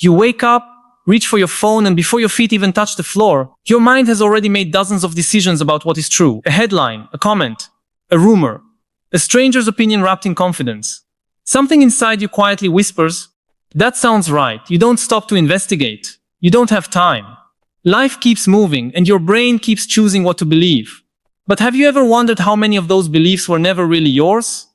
You wake up, reach for your phone, and before your feet even touch the floor, your mind has already made dozens of decisions about what is true. A headline, a comment, a rumor, a stranger's opinion wrapped in confidence. Something inside you quietly whispers, "That sounds right." You don't stop to investigate. You don't have time. Life keeps moving, and your brain keeps choosing what to believe. But have you ever wondered how many of those beliefs were never really yours?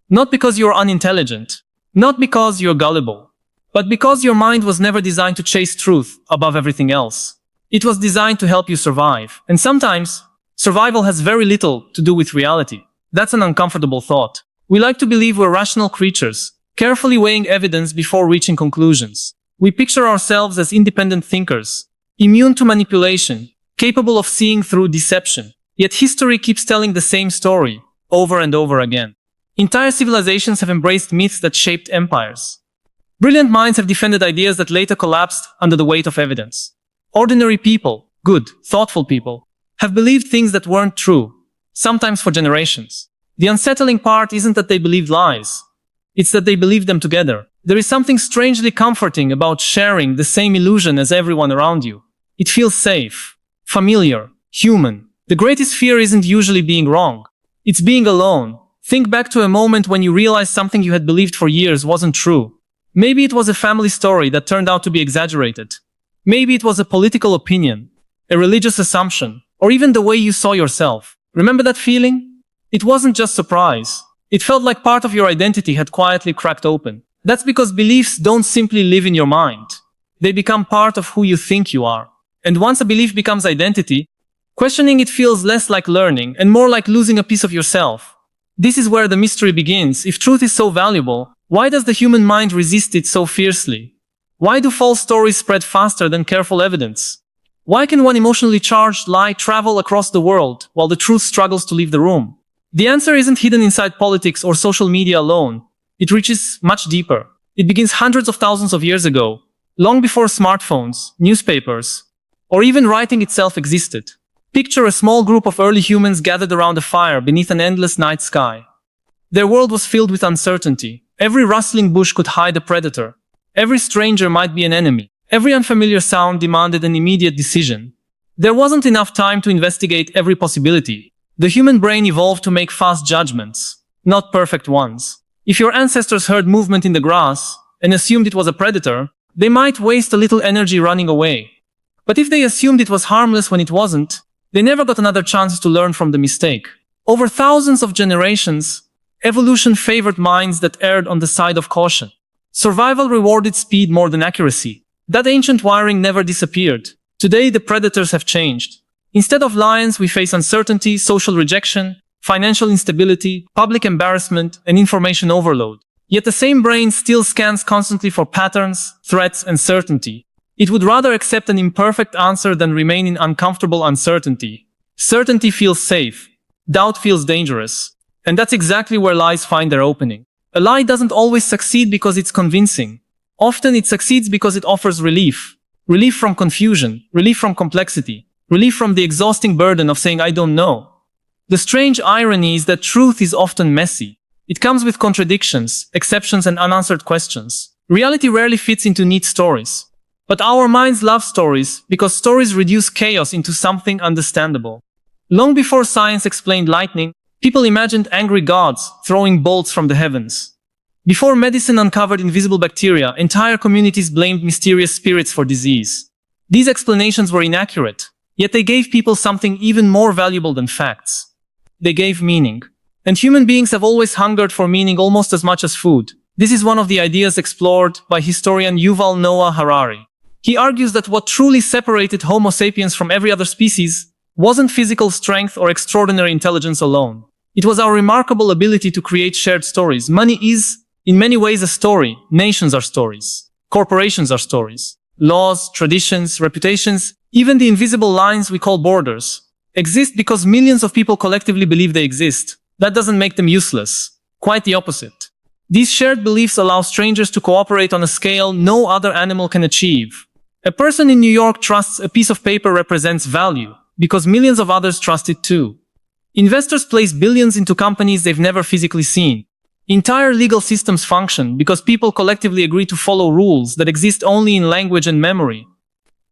Not because you're unintelligent, not because you're gullible, but because your mind was never designed to chase truth above everything else. It was designed to help you survive. And sometimes, survival has very little to do with reality. That's an uncomfortable thought. We like to believe we're rational creatures, carefully weighing evidence before reaching conclusions. We picture ourselves as independent thinkers, immune to manipulation, capable of seeing through deception. Yet history keeps telling the same story, over and over again. Entire civilizations have embraced myths that shaped empires. Brilliant minds have defended ideas that later collapsed under the weight of evidence. Ordinary people, good, thoughtful people, have believed things that weren't true, sometimes for generations. The unsettling part isn't that they believed lies. It's that they believed them together. There is something strangely comforting about sharing the same illusion as everyone around you. It feels safe, familiar, human. The greatest fear isn't usually being wrong. It's being alone. Think back to a moment when you realized something you had believed for years wasn't true. Maybe it was a family story that turned out to be exaggerated. Maybe it was a political opinion, a religious assumption, or even the way you saw yourself. Remember that feeling? It wasn't just surprise. It felt like part of your identity had quietly cracked open. That's because beliefs don't simply live in your mind. They become part of who you think you are. And once a belief becomes identity, questioning it feels less like learning and more like losing a piece of yourself. This is where the mystery begins. If truth is so valuable, why does the human mind resist it so fiercely? Why do false stories spread faster than careful evidence? Why can one emotionally charged lie travel across the world while the truth struggles to leave the room? The answer isn't hidden inside politics or social media alone. It reaches much deeper. It begins hundreds of thousands of years ago, long before smartphones, newspapers, or even writing itself existed. Picture a small group of early humans gathered around a fire beneath an endless night sky. Their world was filled with uncertainty. Every rustling bush could hide a predator. Every stranger might be an enemy. Every unfamiliar sound demanded an immediate decision. There wasn't enough time to investigate every possibility. The human brain evolved to make fast judgments, not perfect ones. If your ancestors heard movement in the grass and assumed it was a predator, they might waste a little energy running away. But if they assumed it was harmless when it wasn't, they never got another chance to learn from the mistake. Over thousands of generations, evolution favored minds that erred on the side of caution. Survival rewarded speed more than accuracy. That ancient wiring never disappeared. Today the predators have changed. Instead of lions, we face uncertainty, social rejection, financial instability, public embarrassment, and information overload. Yet the same brain still scans constantly for patterns, threats, and certainty. It would rather accept an imperfect answer than remain in uncomfortable uncertainty. Certainty feels safe. Doubt feels dangerous. And that's exactly where lies find their opening. A lie doesn't always succeed because it's convincing. Often it succeeds because it offers relief. Relief from confusion, relief from complexity, relief from the exhausting burden of saying I don't know. The strange irony is that truth is often messy. It comes with contradictions, exceptions, and unanswered questions. Reality rarely fits into neat stories. But our minds love stories because stories reduce chaos into something understandable. Long before science explained lightning, people imagined angry gods throwing bolts from the heavens. Before medicine uncovered invisible bacteria, entire communities blamed mysterious spirits for disease. These explanations were inaccurate, yet they gave people something even more valuable than facts. They gave meaning. And human beings have always hungered for meaning almost as much as food. This is one of the ideas explored by historian Yuval Noah Harari. He argues that what truly separated Homo sapiens from every other species wasn't physical strength or extraordinary intelligence alone. It was our remarkable ability to create shared stories. Money is, in many ways, a story. Nations are stories. Corporations are stories. Laws, traditions, reputations, even the invisible lines we call borders, exist because millions of people collectively believe they exist. That doesn't make them useless. Quite the opposite. These shared beliefs allow strangers to cooperate on a scale no other animal can achieve. A person in New York trusts a piece of paper represents value, because millions of others trust it too. Investors place billions into companies they've never physically seen. Entire legal systems function because people collectively agree to follow rules that exist only in language and memory.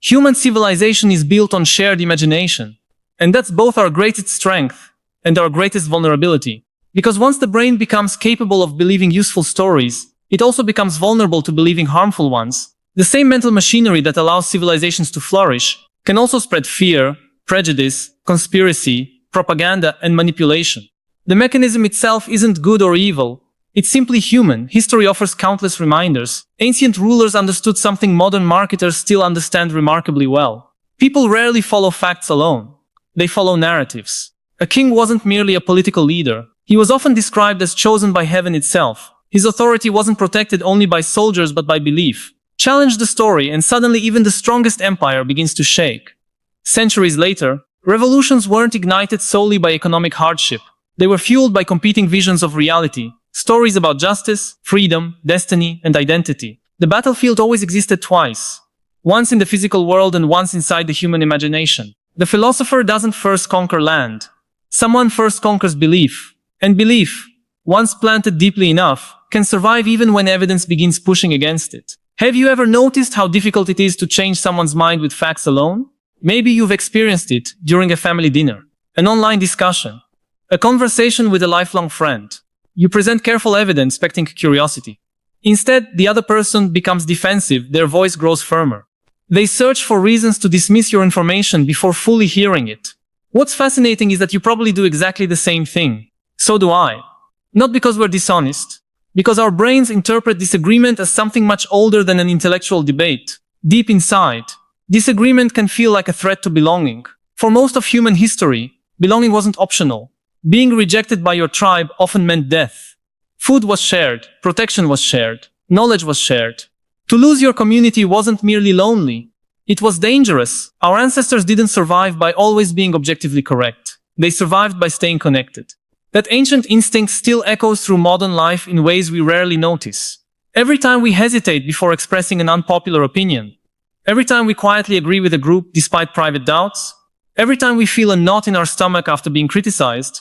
Human civilization is built on shared imagination. And that's both our greatest strength and our greatest vulnerability. Because once the brain becomes capable of believing useful stories, it also becomes vulnerable to believing harmful ones. The same mental machinery that allows civilizations to flourish can also spread fear, prejudice, conspiracy, propaganda, and manipulation. The mechanism itself isn't good or evil. It's simply human. History offers countless reminders. Ancient rulers understood something modern marketers still understand remarkably well. People rarely follow facts alone. They follow narratives. A king wasn't merely a political leader. He was often described as chosen by heaven itself. His authority wasn't protected only by soldiers but by belief. Challenge the story and suddenly even the strongest empire begins to shake. Centuries later, revolutions weren't ignited solely by economic hardship. They were fueled by competing visions of reality, stories about justice, freedom, destiny, and identity. The battlefield always existed twice. Once in the physical world and once inside the human imagination. The philosopher doesn't first conquer land. Someone first conquers belief. And belief, once planted deeply enough, can survive even when evidence begins pushing against it. Have you ever noticed how difficult it is to change someone's mind with facts alone? Maybe you've experienced it during a family dinner, an online discussion, a conversation with a lifelong friend. You present careful evidence expecting curiosity. Instead, the other person becomes defensive, their voice grows firmer. They search for reasons to dismiss your information before fully hearing it. What's fascinating is that you probably do exactly the same thing. So do I. Not because we're dishonest, because our brains interpret disagreement as something much older than an intellectual debate. Deep inside, disagreement can feel like a threat to belonging. For most of human history, belonging wasn't optional. Being rejected by your tribe often meant death. Food was shared, protection was shared, knowledge was shared. To lose your community wasn't merely lonely. It was dangerous. Our ancestors didn't survive by always being objectively correct. They survived by staying connected. That ancient instinct still echoes through modern life in ways we rarely notice. Every time we hesitate before expressing an unpopular opinion, every time we quietly agree with a group despite private doubts, every time we feel a knot in our stomach after being criticized,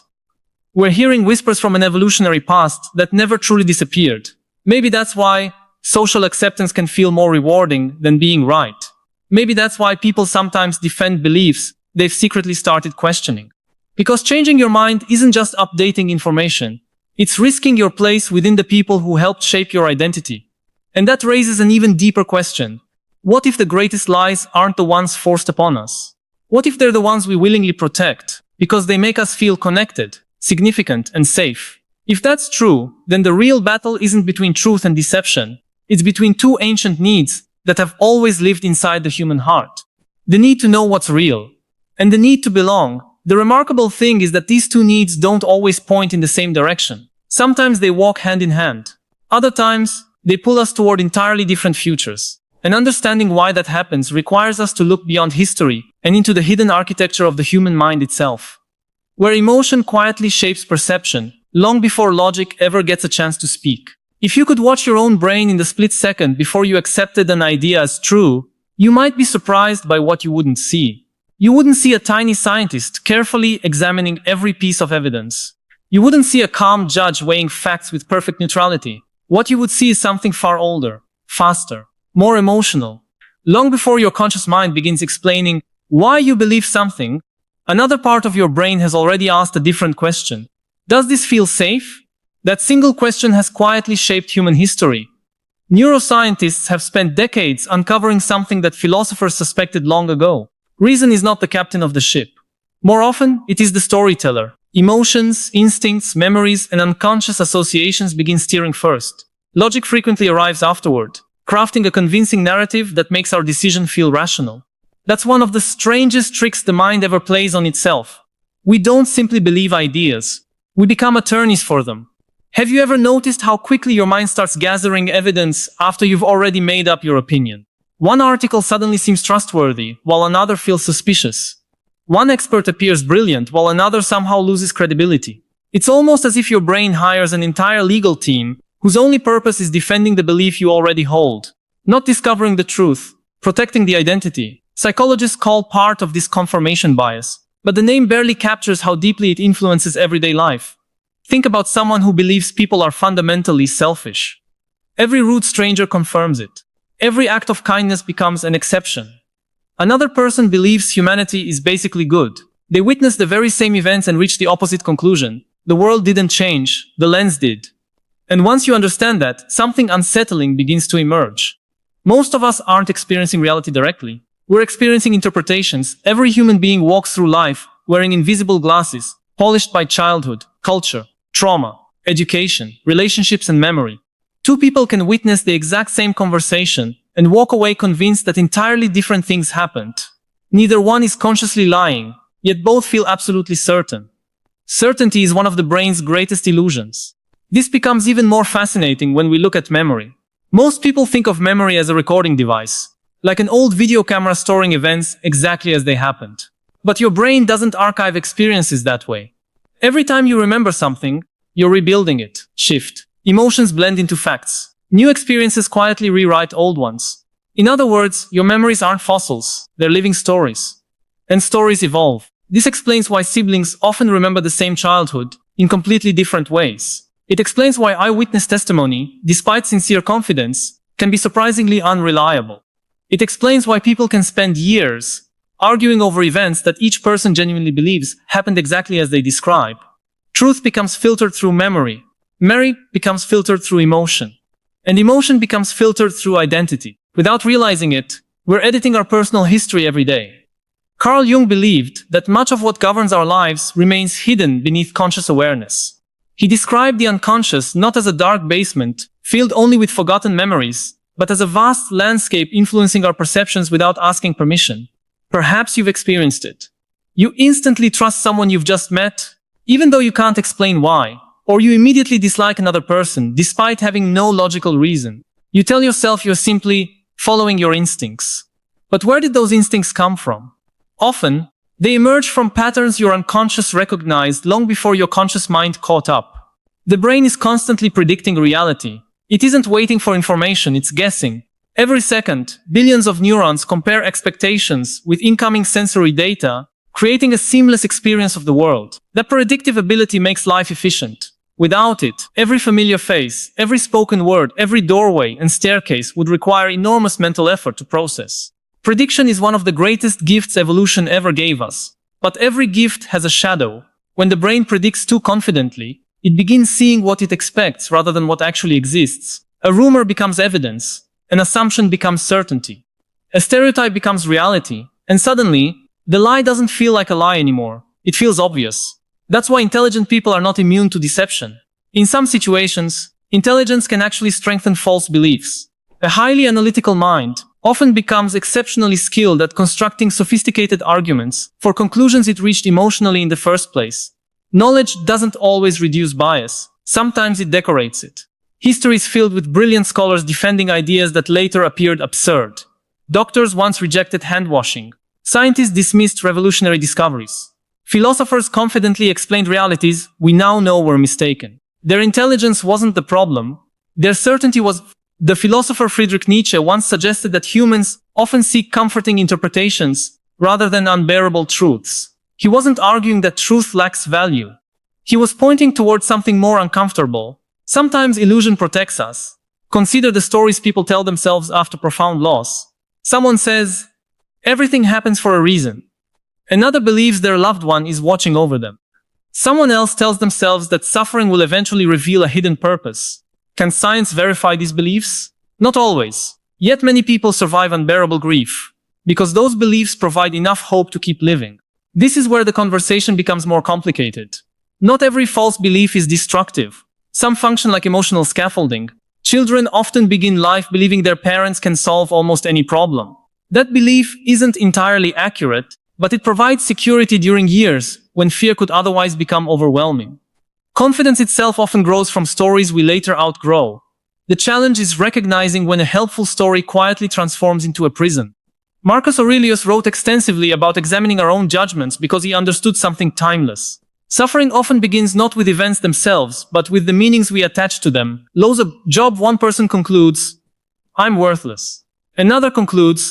we're hearing whispers from an evolutionary past that never truly disappeared. Maybe that's why social acceptance can feel more rewarding than being right. Maybe that's why people sometimes defend beliefs they've secretly started questioning. Because changing your mind isn't just updating information, it's risking your place within the people who helped shape your identity. And that raises an even deeper question. What if the greatest lies aren't the ones forced upon us? What if they're the ones we willingly protect, because they make us feel connected, significant, and safe? If that's true, then the real battle isn't between truth and deception. It's between two ancient needs that have always lived inside the human heart. The need to know what's real, and the need to belong. The remarkable thing is that these two needs don't always point in the same direction. Sometimes they walk hand in hand. Other times, they pull us toward entirely different futures. And understanding why that happens requires us to look beyond history and into the hidden architecture of the human mind itself, where emotion quietly shapes perception, long before logic ever gets a chance to speak. If you could watch your own brain in the split second before you accepted an idea as true, you might be surprised by what you wouldn't see. You wouldn't see a tiny scientist carefully examining every piece of evidence. You wouldn't see a calm judge weighing facts with perfect neutrality. What you would see is something far older, faster, more emotional. Long before your conscious mind begins explaining why you believe something, another part of your brain has already asked a different question. Does this feel safe? That single question has quietly shaped human history. Neuroscientists have spent decades uncovering something that philosophers suspected long ago. Reason is not the captain of the ship. More often, it is the storyteller. Emotions, instincts, memories, and unconscious associations begin steering first. Logic frequently arrives afterward, crafting a convincing narrative that makes our decision feel rational. That's one of the strangest tricks the mind ever plays on itself. We don't simply believe ideas. We become attorneys for them. Have you ever noticed how quickly your mind starts gathering evidence after you've already made up your opinion? One article suddenly seems trustworthy, while another feels suspicious. One expert appears brilliant, while another somehow loses credibility. It's almost as if your brain hires an entire legal team whose only purpose is defending the belief you already hold, not discovering the truth, protecting the identity. Psychologists call part of this confirmation bias, but the name barely captures how deeply it influences everyday life. Think about someone who believes people are fundamentally selfish. Every rude stranger confirms it. Every act of kindness becomes an exception. Another person believes humanity is basically good. They witness the very same events and reach the opposite conclusion. The world didn't change, the lens did. And once you understand that, something unsettling begins to emerge. Most of us aren't experiencing reality directly. We're experiencing interpretations. Every human being walks through life wearing invisible glasses, polished by childhood, culture, trauma, education, relationships, and memory. Two people can witness the exact same conversation and walk away convinced that entirely different things happened. Neither one is consciously lying, yet both feel absolutely certain. Certainty is one of the brain's greatest illusions. This becomes even more fascinating when we look at memory. Most people think of memory as a recording device, like an old video camera storing events exactly as they happened. But your brain doesn't archive experiences that way. Every time you remember something, you're rebuilding it. Shift. Emotions blend into facts. New experiences quietly rewrite old ones. In other words, your memories aren't fossils, they're living stories. And stories evolve. This explains why siblings often remember the same childhood in completely different ways. It explains why eyewitness testimony, despite sincere confidence, can be surprisingly unreliable. It explains why people can spend years arguing over events that each person genuinely believes happened exactly as they describe. Truth becomes filtered through memory. Memory becomes filtered through emotion. And emotion becomes filtered through identity. Without realizing it, we're editing our personal history every day. Carl Jung believed that much of what governs our lives remains hidden beneath conscious awareness. He described the unconscious not as a dark basement, filled only with forgotten memories, but as a vast landscape influencing our perceptions without asking permission. Perhaps you've experienced it. You instantly trust someone you've just met, even though you can't explain why. Or you immediately dislike another person, despite having no logical reason. You tell yourself you're simply following your instincts. But where did those instincts come from? Often, they emerge from patterns your unconscious recognized long before your conscious mind caught up. The brain is constantly predicting reality. It isn't waiting for information, it's guessing. Every second, billions of neurons compare expectations with incoming sensory data, creating a seamless experience of the world. That predictive ability makes life efficient. Without it, every familiar face, every spoken word, every doorway and staircase would require enormous mental effort to process. Prediction is one of the greatest gifts evolution ever gave us. But every gift has a shadow. When the brain predicts too confidently, it begins seeing what it expects rather than what actually exists. A rumor becomes evidence. An assumption becomes certainty. A stereotype becomes reality. And suddenly, the lie doesn't feel like a lie anymore. It feels obvious. That's why intelligent people are not immune to deception. In some situations, intelligence can actually strengthen false beliefs. A highly analytical mind often becomes exceptionally skilled at constructing sophisticated arguments for conclusions it reached emotionally in the first place. Knowledge doesn't always reduce bias. Sometimes it decorates it. History is filled with brilliant scholars defending ideas that later appeared absurd. Doctors once rejected hand-washing. Scientists dismissed revolutionary discoveries. Philosophers confidently explained realities we now know were mistaken. Their intelligence wasn't the problem. Their certainty was. The philosopher Friedrich Nietzsche once suggested that humans often seek comforting interpretations rather than unbearable truths. He wasn't arguing that truth lacks value. He was pointing towards something more uncomfortable. Sometimes illusion protects us. Consider the stories people tell themselves after profound loss. Someone says, "Everything happens for a reason." Another believes their loved one is watching over them. Someone else tells themselves that suffering will eventually reveal a hidden purpose. Can science verify these beliefs? Not always. Yet many people survive unbearable grief, because those beliefs provide enough hope to keep living. This is where the conversation becomes more complicated. Not every false belief is destructive. Some function like emotional scaffolding. Children often begin life believing their parents can solve almost any problem. That belief isn't entirely accurate, but it provides security during years when fear could otherwise become overwhelming. Confidence itself often grows from stories we later outgrow. The challenge is recognizing when a helpful story quietly transforms into a prison. Marcus Aurelius wrote extensively about examining our own judgments because he understood something timeless. Suffering often begins not with events themselves, but with the meanings we attach to them. Lose a job, one person concludes, "I'm worthless." Another concludes,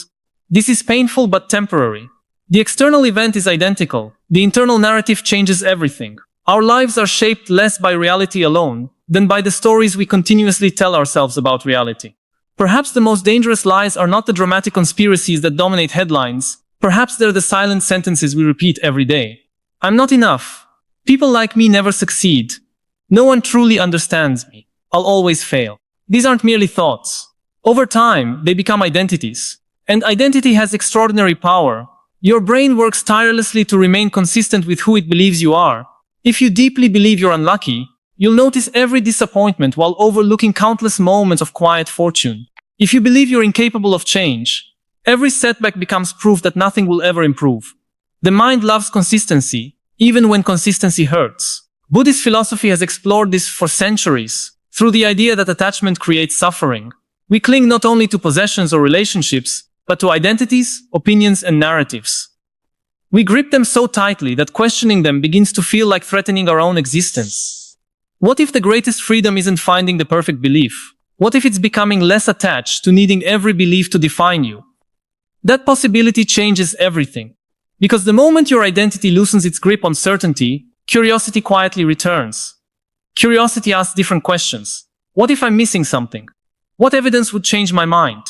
"This is painful but temporary." The external event is identical. The internal narrative changes everything. Our lives are shaped less by reality alone than by the stories we continuously tell ourselves about reality. Perhaps the most dangerous lies are not the dramatic conspiracies that dominate headlines. Perhaps they're the silent sentences we repeat every day. I'm not enough. People like me never succeed. No one truly understands me. I'll always fail. These aren't merely thoughts. Over time, they become identities. And identity has extraordinary power. Your brain works tirelessly to remain consistent with who it believes you are. If you deeply believe you're unlucky, you'll notice every disappointment while overlooking countless moments of quiet fortune. If you believe you're incapable of change, every setback becomes proof that nothing will ever improve. The mind loves consistency, even when consistency hurts. Buddhist philosophy has explored this for centuries, through the idea that attachment creates suffering. We cling not only to possessions or relationships, but to identities, opinions, and narratives. We grip them so tightly that questioning them begins to feel like threatening our own existence. What if the greatest freedom isn't finding the perfect belief? What if it's becoming less attached to needing every belief to define you? That possibility changes everything. Because the moment your identity loosens its grip on certainty, curiosity quietly returns. Curiosity asks different questions. What if I'm missing something? What evidence would change my mind?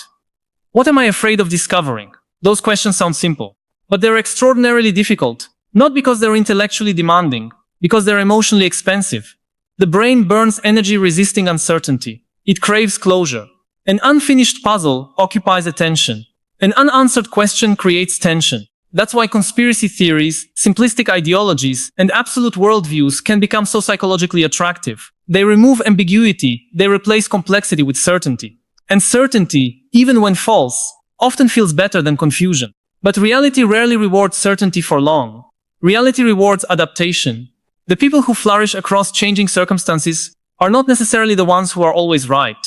What am I afraid of discovering? Those questions sound simple, but they're extraordinarily difficult, not because they're intellectually demanding, because they're emotionally expensive. The brain burns energy resisting uncertainty. It craves closure. An unfinished puzzle occupies attention. An unanswered question creates tension. That's why conspiracy theories, simplistic ideologies, and absolute worldviews can become so psychologically attractive. They remove ambiguity, they replace complexity with certainty. And certainty, even when false, often feels better than confusion. But reality rarely rewards certainty for long. Reality rewards adaptation. The people who flourish across changing circumstances are not necessarily the ones who are always right.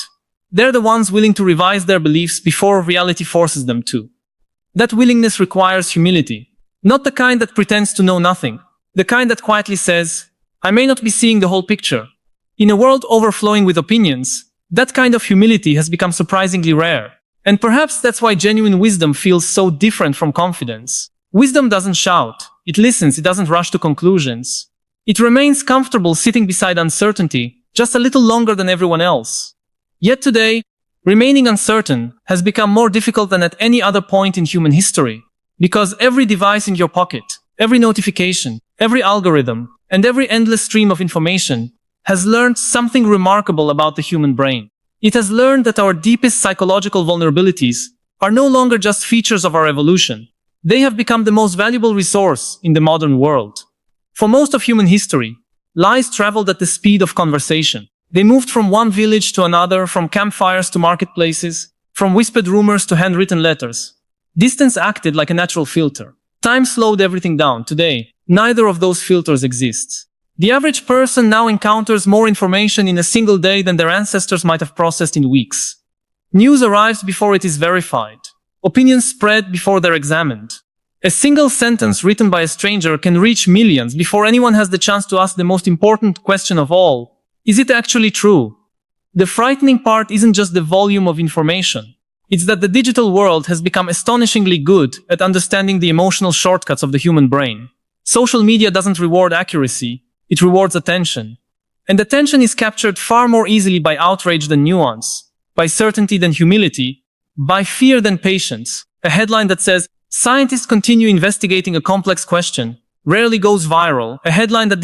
They're the ones willing to revise their beliefs before reality forces them to. That willingness requires humility. Not the kind that pretends to know nothing. The kind that quietly says, I may not be seeing the whole picture. In a world overflowing with opinions, that kind of humility has become surprisingly rare. And perhaps that's why genuine wisdom feels so different from confidence. Wisdom doesn't shout. It listens. It doesn't rush to conclusions. It remains comfortable sitting beside uncertainty, just a little longer than everyone else. Yet today, remaining uncertain has become more difficult than at any other point in human history. Because every device in your pocket, every notification, every algorithm, and every endless stream of information has learned something remarkable about the human brain. It has learned that our deepest psychological vulnerabilities are no longer just features of our evolution. They have become the most valuable resource in the modern world. For most of human history, lies traveled at the speed of conversation. They moved from one village to another, from campfires to marketplaces, from whispered rumors to handwritten letters. Distance acted like a natural filter. Time slowed everything down. Today, neither of those filters exists. The average person now encounters more information in a single day than their ancestors might have processed in weeks. News arrives before it is verified. Opinions spread before they're examined. A single sentence written by a stranger can reach millions before anyone has the chance to ask the most important question of all. Is it actually true? The frightening part isn't just the volume of information. It's that the digital world has become astonishingly good at understanding the emotional shortcuts of the human brain. Social media doesn't reward accuracy, it rewards attention. And attention is captured far more easily by outrage than nuance, by certainty than humility, by fear than patience. A headline that says, "Scientists continue investigating a complex question," rarely goes viral. A headline that